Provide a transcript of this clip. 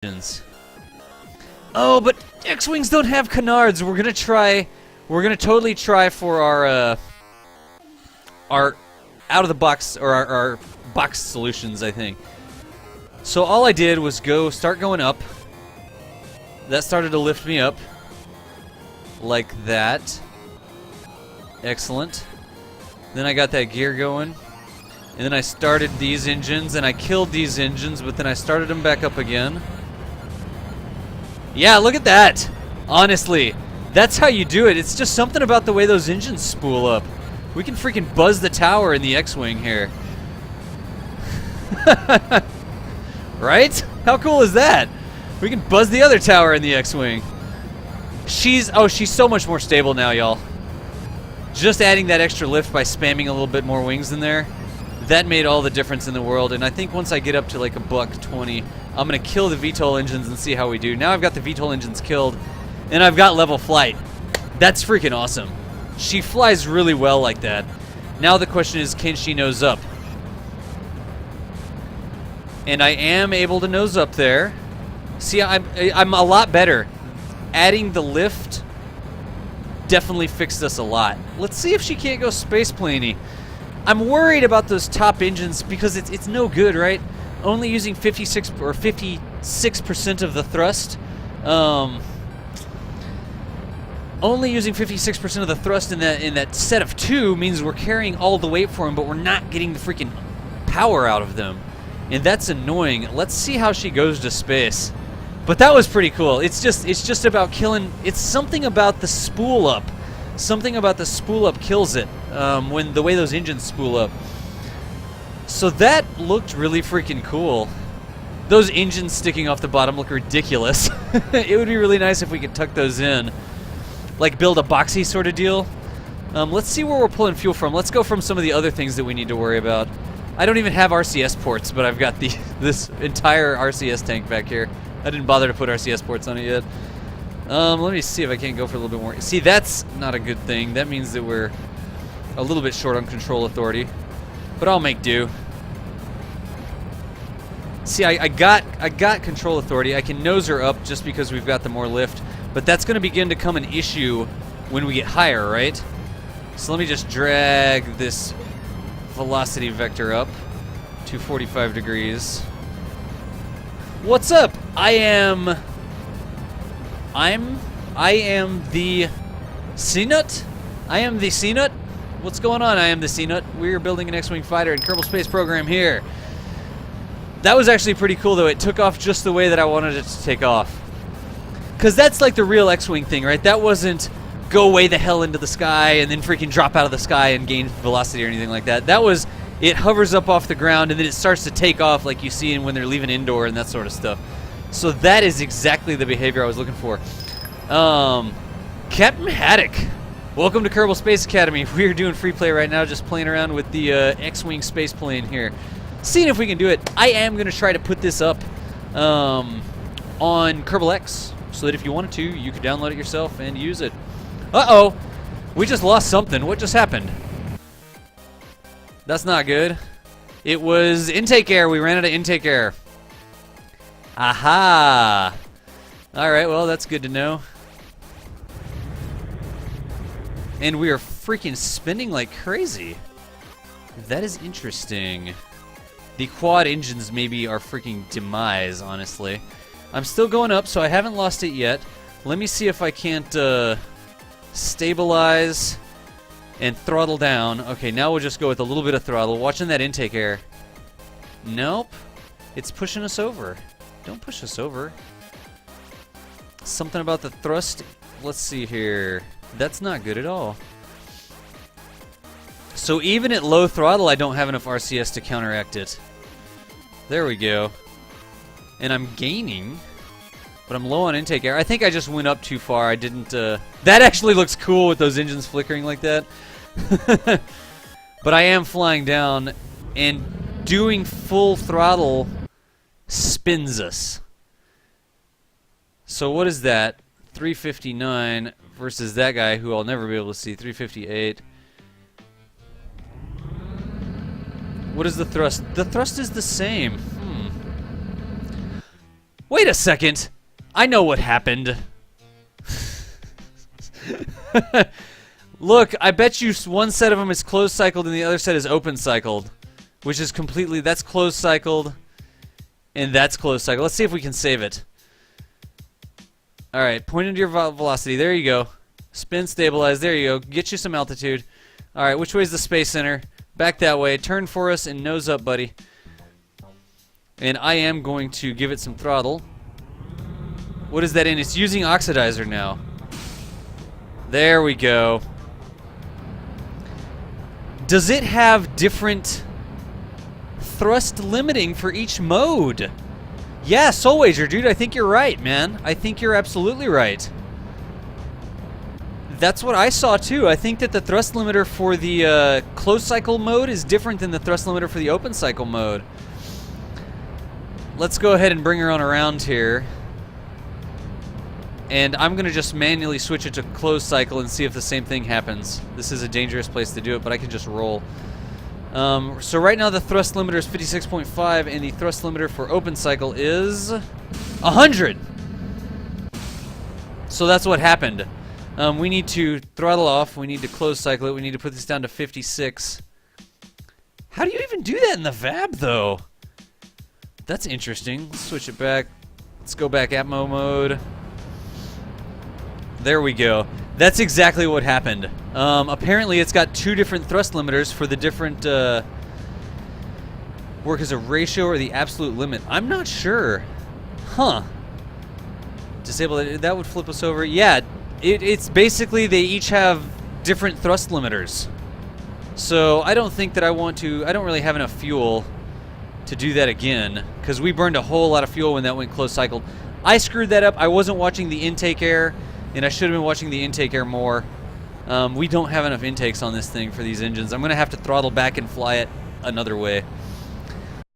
engines. Oh, but X-Wings don't have canards. We're gonna totally try for our out of the box, or our box solutions, I think. So all I did was start going up. That started to lift me up. Like that. Excellent. Then I got that gear going. And then I started these engines, and I killed these engines, but then I started them back up again. Yeah, look at that! Honestly, that's how you do it. It's just something about the way those engines spool up. We can freaking buzz the tower in the X-Wing here. Right? How cool is that? We can buzz the other tower in the X-Wing. She's so much more stable now, y'all. Just adding that extra lift by spamming a little bit more wings in there, that made all the difference in the world. And I think once I get up to like a $120, I'm going to kill the VTOL engines and see how we do. Now I've got the VTOL engines killed, and I've got level flight. That's freaking awesome. She flies really well like that. Now the question is, can she nose up? And I am able to nose up there. See, I'm a lot better. Adding the lift definitely fixed us a lot. Let's see if she can't go space planey. I'm worried about those top engines because it's no good, right? Only using 56% of the thrust. Only using 56% of the thrust in that set of two means we're carrying all the weight for them, but we're not getting the freaking power out of them. And that's annoying. Let's see how she goes to space. But that was pretty cool. It's just about killing. It's something about the spool up. Something about the spool up kills it. When the way those engines spool up. So that looked really freaking cool. Those engines sticking off the bottom look ridiculous. It would be really nice if we could tuck those in, like build a boxy sort of deal. Let's see where we're pulling fuel from. Let's go from some of the other things that we need to worry about. I don't even have RCS ports, but I've got this entire RCS tank back here. I didn't bother to put RCS ports on it yet. Let me see if I can't go for a little bit more. See, that's not a good thing. That means that we're a little bit short on control authority. But I'll make do. See, I got control authority. I can nose her up just because we've got the more lift. But that's going to begin to become an issue when we get higher, right? So let me just drag this velocity vector up to 45 degrees. What's up? I am the CNUT. I am the CNUT. What's going on? I am the CNUT. We're building an X-Wing fighter in Kerbal Space Program here. That was actually pretty cool, though. It took off just the way that I wanted it to take off. Because that's like the real X-Wing thing, right? That wasn't go way the hell into the sky and then freaking drop out of the sky and gain velocity or anything like that. That was, it hovers up off the ground and then it starts to take off like you see when they're leaving indoor and that sort of stuff. So that is exactly the behavior I was looking for. Captain Haddock, welcome to Kerbal Space Academy. We're doing free play right now, just playing around with the X-Wing space plane here. Seeing if we can do it. I am going to try to put this up on Kerbal X, so that if you wanted to, you could download it yourself and use it. Uh-oh! We just lost something. What just happened? That's not good. It was intake air. We ran out of intake air. Aha! Alright, well, that's good to know. And we are freaking spinning like crazy. That is interesting. The quad engines maybe are freaking demise, honestly. I'm still going up, so I haven't lost it yet. Let me see if I can't stabilize and throttle down. Okay, now we'll just go with a little bit of throttle. Watching that intake air. Nope. It's pushing us over. Don't push us over. Something about the thrust. Let's see here. That's not good at all. So even at low throttle, I don't have enough RCS to counteract it. There we go. And I'm gaining, but I'm low on intake air. I think I just went up too far. I didn't... That actually looks cool with those engines flickering like that. But I am flying down, and doing full throttle spins us. So what is that? 359 versus that guy who I'll never be able to see. 358. What is the thrust? The thrust is the same. Wait a second. I know what happened. Look, I bet you one set of them is closed cycled and the other set is open cycled. Which is completely, that's closed cycled. And that's closed cycled. Let's see if we can save it. Alright, point into your velocity. There you go. Spin, stabilize. There you go. Get you some altitude. Alright, which way is the Space Center? Back that way. Turn for us and nose up, buddy. And I am going to give it some throttle. What is that in? It's using oxidizer now. There we go. Does it have different thrust limiting for each mode? Yeah, Soul Wager, dude, I think you're right, man. I think you're absolutely right. That's what I saw too. I think that the thrust limiter for the closed cycle mode is different than the thrust limiter for the open cycle mode. Let's go ahead and bring her on around here. And I'm going to just manually switch it to closed cycle and see if the same thing happens. This is a dangerous place to do it, but I can just roll. So right now the thrust limiter is 56.5 and the thrust limiter for open cycle is 100. So that's what happened. We need to throttle off. We need to close cycle it. We need to put this down to 56. How do you even do that in the VAB though? That's interesting. Let's switch it back. Let's go back Atmo mode. There we go. That's exactly what happened. Apparently it's got two different thrust limiters for the different work as a ratio or the absolute limit. I'm not sure. Huh. Disable it. That would flip us over. Yeah, it's basically they each have different thrust limiters. So I don't think that I don't really have enough fuel to do that again because we burned a whole lot of fuel when that went closed cycled. I screwed that up. I wasn't watching the intake air. And I should have been watching the intake air more. We don't have enough intakes on this thing for these engines. I'm going to have to throttle back and fly it another way.